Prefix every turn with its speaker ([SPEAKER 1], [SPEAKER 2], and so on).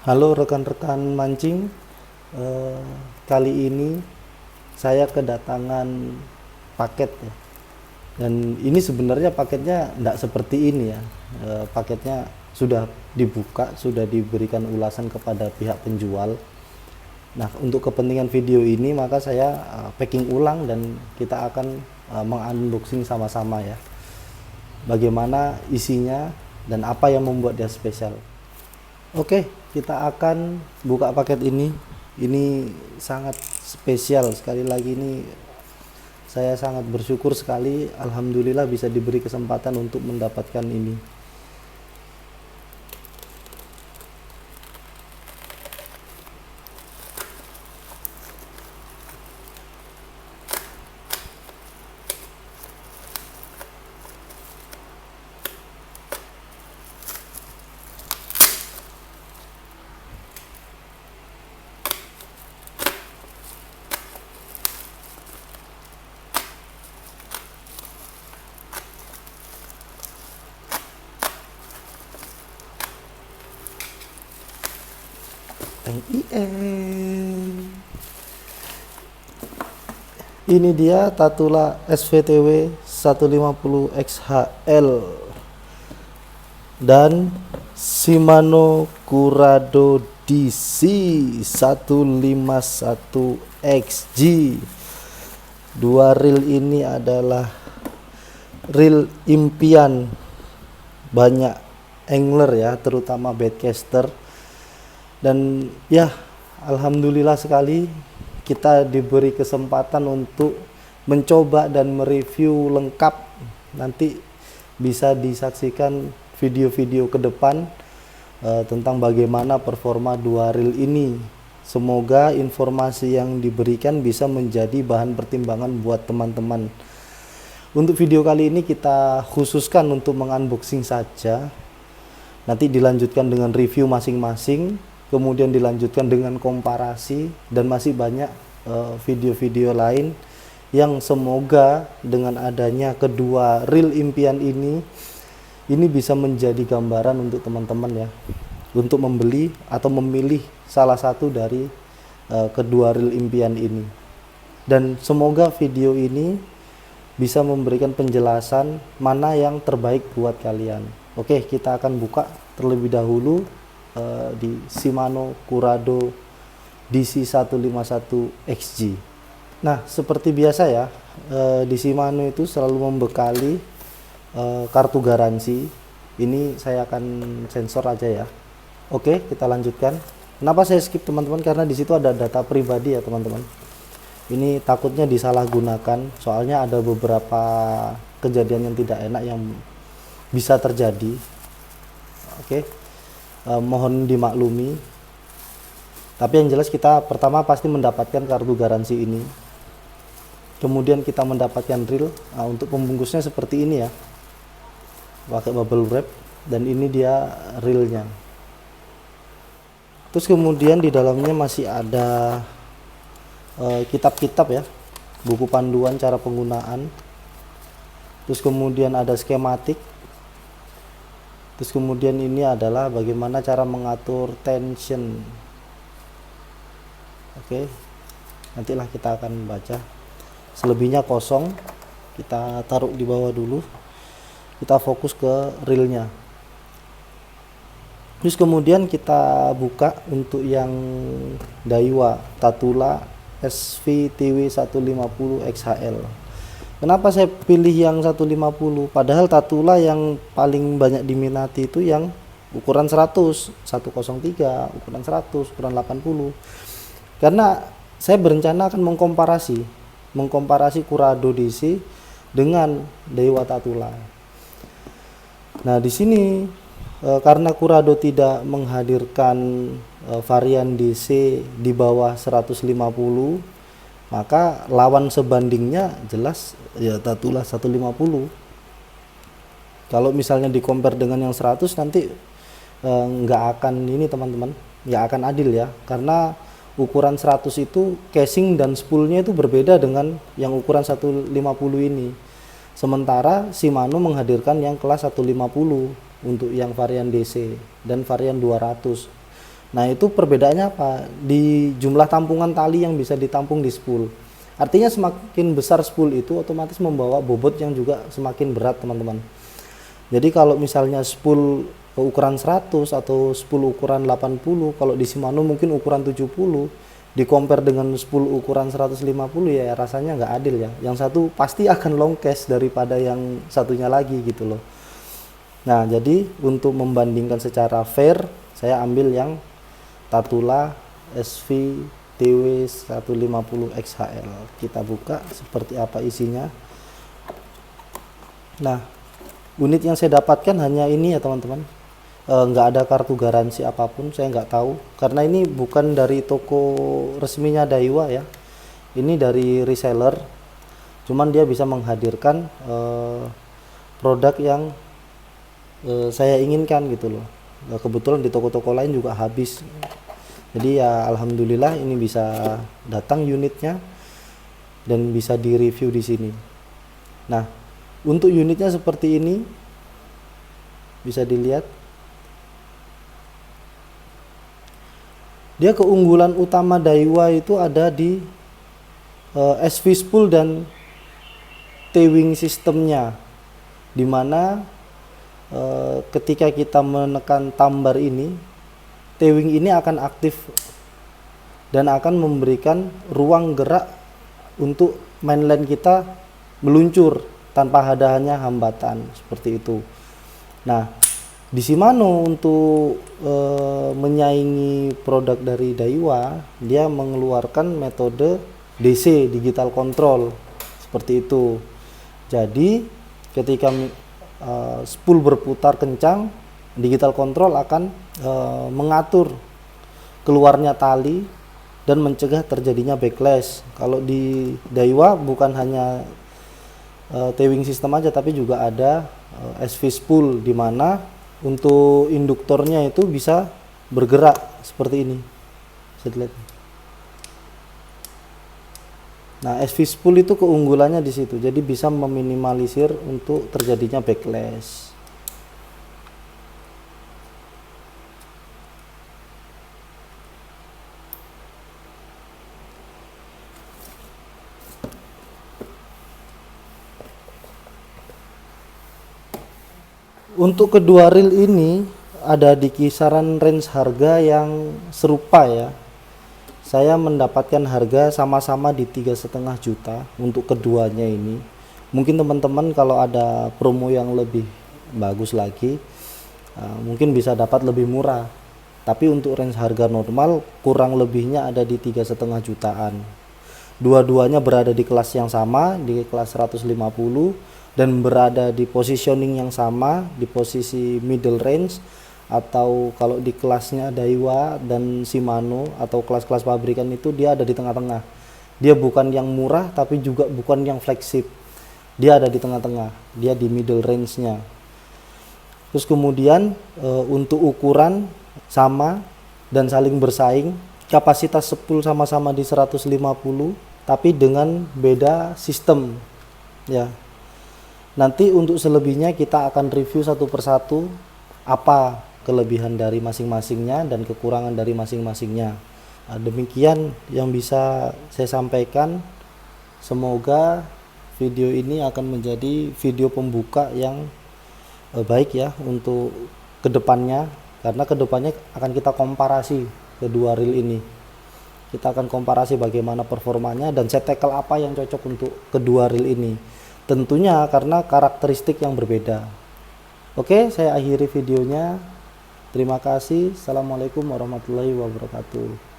[SPEAKER 1] Halo rekan-rekan mancing. Eh, Kali ini saya kedatangan paket ya. Dan ini sebenarnya paketnya tidak seperti ini ya. Paketnya sudah dibuka, sudah diberikan ulasan kepada pihak penjual. Nah, untuk kepentingan video ini maka saya packing ulang dan kita akan mengunboxing sama-sama ya. Bagaimana isinya dan apa yang membuat dia spesial. Oke, kita akan buka paket ini. Ini sangat spesial sekali lagi ini. Saya sangat bersyukur sekali, alhamdulillah bisa diberi kesempatan untuk mendapatkan ini. Ini dia Tatula SVTW 150 XHL dan Shimano Curado DC 151 XG. Dua reel ini adalah reel impian banyak angler ya, terutama baitcaster. Dan ya, alhamdulillah sekali kita diberi kesempatan untuk mencoba dan mereview lengkap. Nanti bisa disaksikan video-video ke depan tentang bagaimana performa dua reel ini. Semoga informasi yang diberikan bisa menjadi bahan pertimbangan buat teman-teman. Untuk video kali ini kita khususkan untuk mengunboxing saja. Nanti dilanjutkan dengan review masing-masing, kemudian dilanjutkan dengan komparasi, dan masih banyak video-video lain yang semoga dengan adanya kedua reel impian ini bisa menjadi gambaran untuk teman-teman ya, untuk membeli atau memilih salah satu dari kedua reel impian ini. Dan semoga video ini bisa memberikan penjelasan mana yang terbaik buat kalian. Oke, kita akan buka terlebih dahulu di Shimano Curado DC 151 XG. Nah, seperti biasa ya, di Shimano itu selalu membekali kartu garansi. Ini saya akan sensor aja ya. Oke, kita lanjutkan. Kenapa saya skip teman-teman? Karena di situ ada data pribadi ya teman-teman. Ini takutnya disalahgunakan, soalnya ada beberapa kejadian yang tidak enak yang bisa terjadi. Oke. Mohon dimaklumi. Tapi yang jelas kita pertama pasti mendapatkan kartu garansi ini. Kemudian kita mendapatkan reel. Nah, untuk pembungkusnya seperti ini ya, pakai bubble wrap, dan ini dia reelnya. Terus kemudian di dalamnya masih ada kitab-kitab ya, buku panduan cara penggunaan. Terus kemudian ada skematik. Terus kemudian ini adalah bagaimana cara mengatur tension. Oke, nantilah kita akan baca. Selebihnya kosong, kita taruh di bawah dulu. Kita fokus ke reelnya. Terus kemudian kita buka untuk yang Daiwa Tatula SVTW 150 XHL. Kenapa saya pilih yang 150? Padahal Tatula yang paling banyak diminati itu yang ukuran 100, 103, ukuran 100, ukuran 80. Karena saya berencana akan mengkomparasi Curado DC dengan Daiwa Tatula. Nah, di sini karena Curado tidak menghadirkan varian DC di bawah 150, maka lawan sebandingnya jelas ya Tatula 150. Kalau misalnya di compare dengan yang 100 nanti nggak akan ini teman-teman, nggak akan adil ya, karena ukuran 100 itu casing dan spoolnya itu berbeda dengan yang ukuran 150 ini. Sementara Shimano menghadirkan yang kelas 150 untuk yang varian DC dan varian 200. Nah, itu perbedaannya apa? Di jumlah tampungan tali yang bisa ditampung di spool. Artinya semakin besar spool itu otomatis membawa bobot yang juga semakin berat, teman-teman. Jadi kalau misalnya spool ukuran 100 atau spool ukuran 80, kalau di Shimano mungkin ukuran 70, di compare dengan spool ukuran 150, ya rasanya nggak adil ya. Yang satu pasti akan long cast daripada yang satunya lagi gitu loh. Nah, jadi untuk membandingkan secara fair, saya ambil yang Tatula SV TW 150 XHL. Kita buka seperti apa isinya. Nah, unit yang saya dapatkan hanya ini ya teman-teman. Nggak ada kartu garansi apapun, saya nggak tahu karena ini bukan dari toko resminya Daiwa ya. Ini dari reseller. Cuman dia bisa menghadirkan produk yang saya inginkan gitu loh. Kebetulan di toko-toko lain juga habis. Jadi ya alhamdulillah ini bisa datang unitnya dan bisa direview di sini. Nah, untuk unitnya seperti ini, bisa dilihat. Dia keunggulan utama Daiwa itu ada di SV spool dan T-wing sistemnya, dimana ketika kita menekan tambar ini, T-wing ini akan aktif dan akan memberikan ruang gerak untuk mainline kita meluncur tanpa adanya hambatan seperti itu. Nah, di Shimano untuk menyaingi produk dari Daiwa, dia mengeluarkan metode DC, digital control, seperti itu. Jadi ketika spool berputar kencang, digital control akan mengatur keluarnya tali dan mencegah terjadinya backlash. Kalau di Daiwa bukan hanya T-wing system aja, tapi juga ada SV spool, di mana untuk induktornya itu bisa bergerak seperti ini. Bisa dilihat. Nah, SV spool itu keunggulannya di situ. Jadi bisa meminimalisir untuk terjadinya backlash. Untuk kedua reel ini ada di kisaran range harga yang serupa ya. Saya mendapatkan harga sama-sama di 3,5 juta untuk keduanya ini. Mungkin teman-teman kalau ada promo yang lebih bagus lagi, mungkin bisa dapat lebih murah. Tapi untuk range harga normal kurang lebihnya ada di 3,5 jutaan. Dua-duanya berada di kelas yang sama, di kelas 150, dan berada di positioning yang sama, di posisi middle range, atau kalau di kelasnya Daiwa dan Shimano atau kelas-kelas pabrikan itu dia ada di tengah-tengah. Dia bukan yang murah tapi juga bukan yang flagship. Dia ada di tengah-tengah, dia di middle range-nya. Terus kemudian untuk ukuran sama dan saling bersaing, kapasitas spool sama-sama di 150 tapi dengan beda sistem ya. Nanti untuk selebihnya kita akan review satu persatu apa kelebihan dari masing-masingnya dan kekurangan dari masing-masingnya. Nah, demikian yang bisa saya sampaikan. Semoga video ini akan menjadi video pembuka yang baik ya untuk kedepannya, karena kedepannya akan kita komparasi kedua reel ini. Kita akan komparasi bagaimana performanya dan set tackle apa yang cocok untuk kedua reel ini. Tentunya karena karakteristik yang berbeda. Oke, saya akhiri videonya. Terima kasih. Assalamualaikum warahmatullahi wabarakatuh.